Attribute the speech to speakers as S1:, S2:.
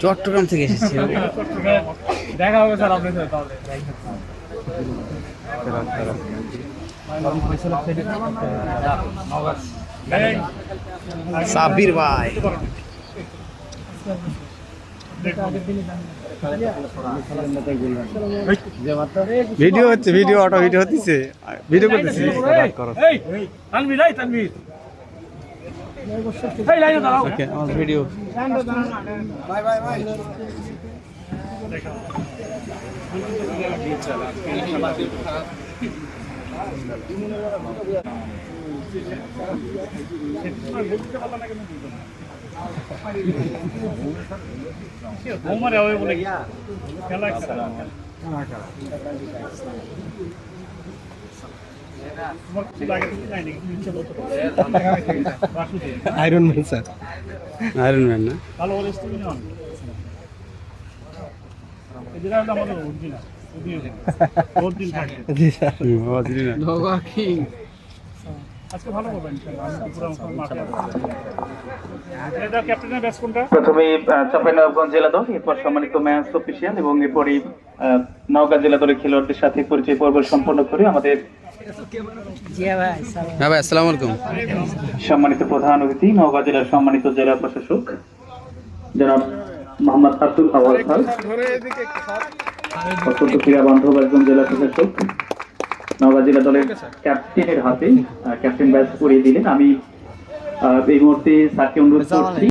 S1: চট্টগ্রাম থেকে এসেছি।
S2: দেখা হবে স্যার আপনার সাথে তাহলে।
S1: সাবির ভাই ভিডিও হচ্ছে, ভিডিও অটো ভিডিও হচ্ছে, ভিডিও করতেছি।
S2: তানভীর এই তানভীর এই লাইনে দাঁড়াও।
S1: ওকে, আমার ভিডিও
S2: বাই বাই বাই। ওমরে ওই বলে খেলা
S1: iron man sir, iron man না
S2: ভালো ওর স্টোরি না এটা আমাদের অরিজিনাল অরিজিনাল থাকে।
S1: জি স্যার, অরিজিনাল
S2: নগা কিং আজকে ভালো করবেন ইনশাআল্লাহ। আমি পুরো মাঠে এটা ক্যাপ্টেনের ব্যাচ কোনটা?
S3: প্রথমেই চাঁপাইনবাবগঞ্জ জেলা দল, এরপর সম্মানিত ম্যাচ অফিসিয়াল এবং এরপরই নওগাঁ জেলা দলের খেলোয়াড়দের সাথে পরিচয় পর্ব সম্পন্ন করে আমাদের
S1: হ্যাঁ ভাই, আসসালামু আলাইকুম।
S3: সম্মানিত প্রধান অতিথি নওগাঁ জেলার সম্মানিত জেলা প্রশাসক জনাব মোহাম্মদ আব্দুল আওয়াল খান, অত্যন্ত ক্রীড়া বান্ধব একজন জেলা প্রশাসক, নওগাঁ জেলা দলের ক্যাপ্টেনের হাতে ক্যাপ্টেন ব্যাচ পরিয়ে দিলেন। আমি এই মুহূর্তে স্যারকে অনুরোধ করছি